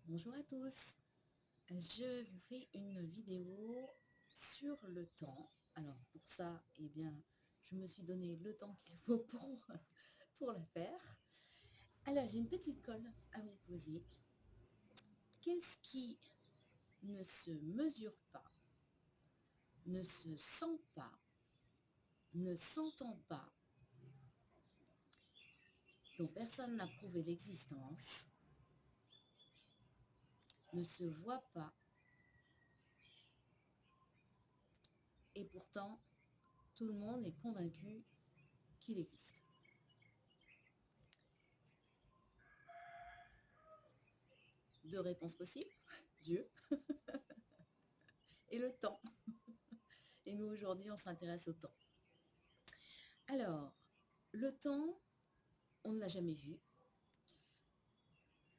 Bonjour à tous, je vous fais une vidéo sur le temps. Alors pour ça, eh bien, je me suis donné le temps qu'il faut pour la faire. Alors j'ai une petite colle à vous poser. Qu'est-ce qui ne se mesure pas, ne se sent pas, ne s'entend pas, dont personne n'a prouvé l'existence, ne se voit pas, et pourtant tout le monde est convaincu qu'il existe? Deux réponses possibles: Dieu et le temps. Et nous, aujourd'hui, on s'intéresse au temps. Alors, le temps, on ne l'a jamais vu.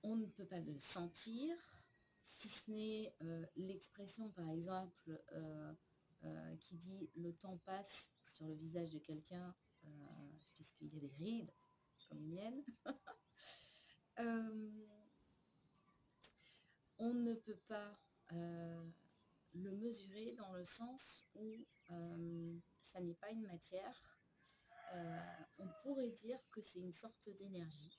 On ne peut pas le sentir, si ce n'est l'expression, par exemple, qui dit «le temps passe» sur le visage de quelqu'un, puisqu'il y a des rides, comme les miennes. On ne peut pas le mesurer dans le sens où ça n'est pas une matière. On pourrait dire que c'est une sorte d'énergie.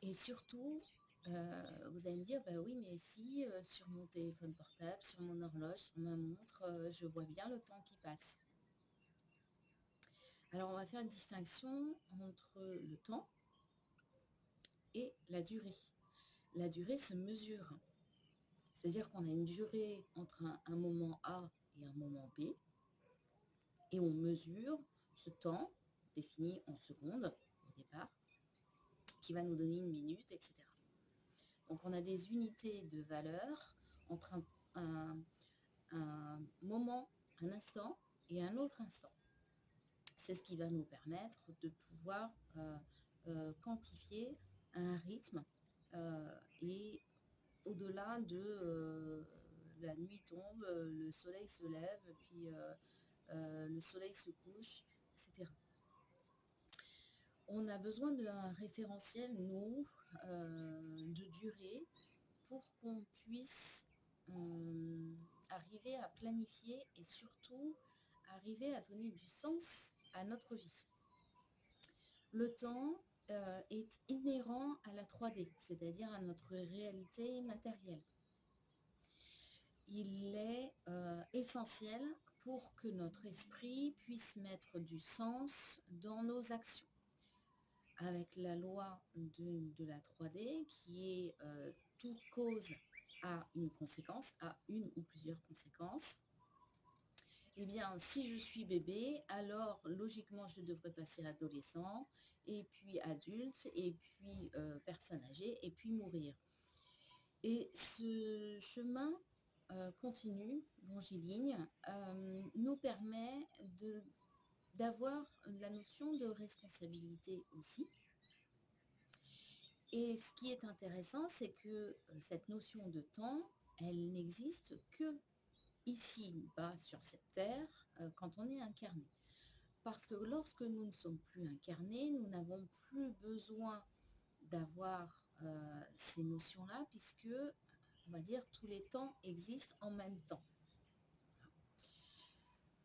Et surtout, vous allez me dire: «Bah oui, mais si, sur mon téléphone portable, sur mon horloge, sur ma montre, je vois bien le temps qui passe». Alors on va faire une distinction entre le temps et la durée. La durée se mesure. C'est-à-dire qu'on a une durée entre un moment A et un moment B, et on mesure ce temps, défini en secondes au départ, qui va nous donner une minute, et cetera. Donc on a des unités de valeur entre un moment, un instant et un autre instant. C'est ce qui va nous permettre de pouvoir quantifier un rythme, et au-delà de la nuit tombe, le soleil se lève, puis le soleil se couche, etc. On a besoin d'un référentiel, nous, de durée, pour qu'on puisse arriver à planifier et surtout arriver à donner du sens à notre vie. Le temps est inhérent à la 3D, c'est-à-dire à notre réalité matérielle. Il est essentiel pour que notre esprit puisse mettre du sens dans nos actions. Avec la loi de la 3D qui est toute cause a une conséquence, a une ou plusieurs conséquences. Eh bien, si je suis bébé, alors logiquement, je devrais passer adolescent, et puis adulte, et puis personne âgée, et puis mourir. Et ce chemin continu, longiligne, nous permet d'avoir la notion de responsabilité aussi. Et ce qui est intéressant, c'est que cette notion de temps, elle n'existe que ici-bas sur cette terre, quand on est incarné. Parce que lorsque nous ne sommes plus incarnés, nous n'avons plus besoin d'avoir ces notions-là, puisque, on va dire, tous les temps existent en même temps.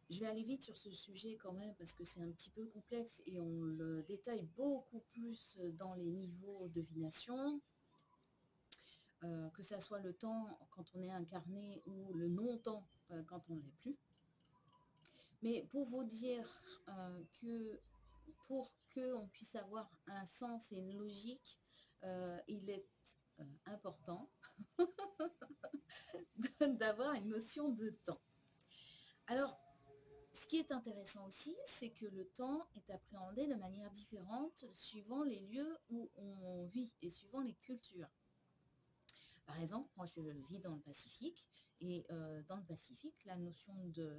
Je vais aller vite sur ce sujet quand même, parce que c'est un petit peu complexe et on le détaille beaucoup plus dans les niveaux de divination. Que ça soit le temps quand on est incarné ou le non-temps quand on ne l'est plus. Mais pour vous dire que pour qu'on puisse avoir un sens et une logique, il est important d'avoir une notion de temps. Alors, ce qui est intéressant aussi, c'est que le temps est appréhendé de manière différente suivant les lieux où on vit et suivant les cultures. Par exemple, moi je vis dans le Pacifique, et dans le Pacifique, la notion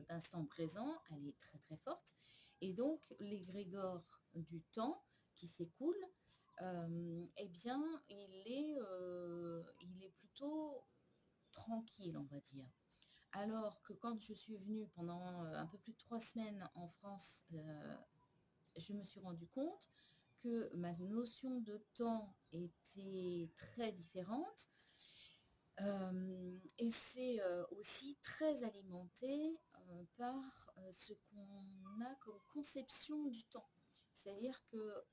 d'instant présent, elle est très très forte. Et donc l'égrégore du temps qui s'écoule, eh bien, il est plutôt tranquille, on va dire. Alors que quand je suis venue pendant un peu plus de 3 semaines en France, je me suis rendu compte que ma notion de temps était très différente. Et c'est aussi très alimenté par ce qu'on a comme conception du temps. C'est-à-dire que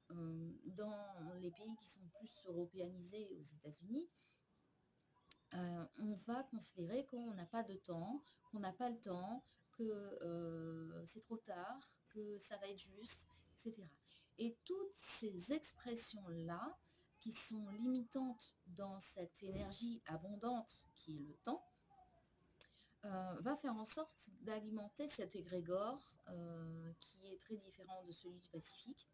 dans les pays qui sont plus européanisés aux États-Unis, on va considérer qu'on n'a pas de temps, qu'on n'a pas le temps, que c'est trop tard, que ça va être juste, etc. Et toutes ces expressions-là, qui sont limitantes dans cette énergie abondante qui est le temps, va faire en sorte d'alimenter cet égrégore qui est très différent de celui du Pacifique,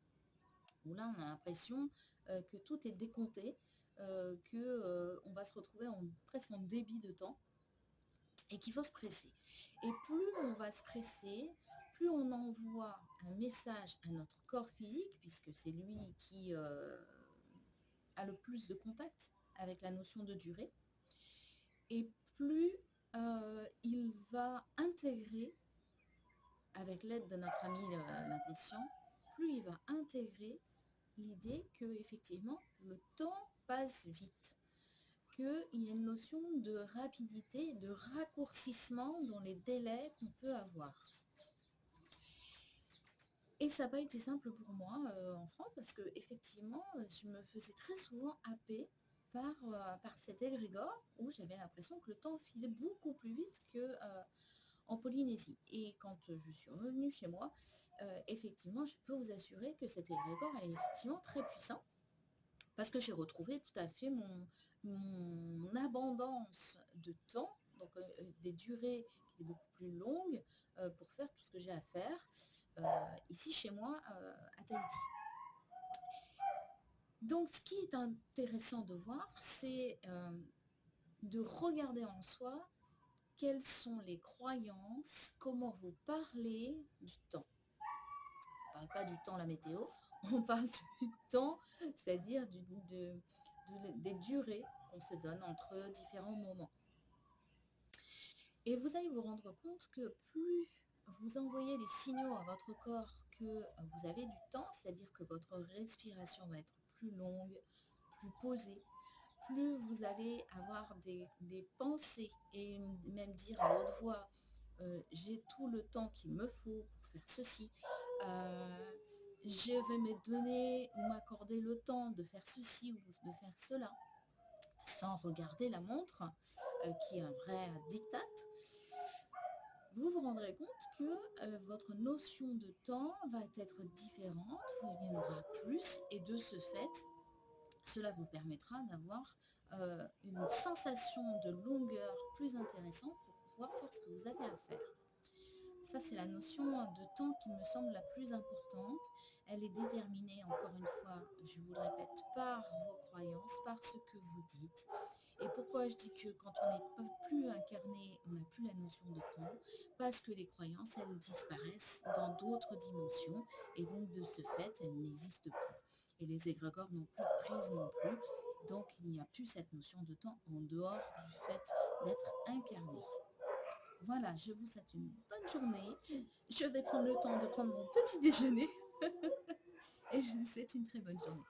où là on a l'impression que tout est décompté, qu'on va se retrouver presque en débit de temps et qu'il faut se presser. Et plus on va se presser, plus on envoie un message à notre corps physique, puisque c'est lui qui a le plus de contact avec la notion de durée, et plus il va intégrer, avec l'aide de notre ami l'inconscient, plus il va intégrer l'idée que effectivement le temps passe vite, qu'il y a une notion de rapidité, de raccourcissement dans les délais qu'on peut avoir. Et ça n'a pas été simple pour moi en France, parce que effectivement je me faisais très souvent happer par cet égrégore où j'avais l'impression que le temps filait beaucoup plus vite qu'en Polynésie. Et quand je suis revenue chez moi, effectivement, je peux vous assurer que cet égrégore est effectivement très puissant, parce que j'ai retrouvé tout à fait mon abondance de temps, donc des durées qui étaient beaucoup plus longues pour faire tout ce que j'ai à faire ici chez moi à Tahiti. Donc ce qui est intéressant de voir, c'est de regarder en soi quelles sont les croyances, comment vous parlez du temps. On ne parle pas du temps, la météo, on parle du temps, c'est-à-dire des durées qu'on se donne entre différents moments. Et vous allez vous rendre compte que plus vous envoyez les signaux à votre corps que vous avez du temps, c'est-à-dire que votre respiration va être plus longue, plus posée, plus vous allez avoir des pensées et même dire à haute voix j'ai tout le temps qu'il me faut pour faire ceci, je vais me donner ou m'accorder le temps de faire ceci ou de faire cela, sans regarder la montre qui est un vrai diktat. Vous vous rendrez compte que votre notion de temps va être différente, il y en aura plus, et de ce fait, cela vous permettra d'avoir une sensation de longueur plus intéressante pour pouvoir faire ce que vous avez à faire. Ça, c'est la notion de temps qui me semble la plus importante. Elle est déterminée, encore une fois, je vous le répète, par vos croyances, par ce que vous dites. Et pourquoi je dis que quand on n'est plus incarné, on n'a plus la notion de temps? Parce que les croyances, elles disparaissent dans d'autres dimensions, et donc de ce fait, elles n'existent plus. Et les égrégores n'ont plus de prise non plus, donc il n'y a plus cette notion de temps en dehors du fait d'être incarné. Voilà, je vous souhaite une bonne journée. Je vais prendre le temps de prendre mon petit déjeuner et je vous souhaite une très bonne journée.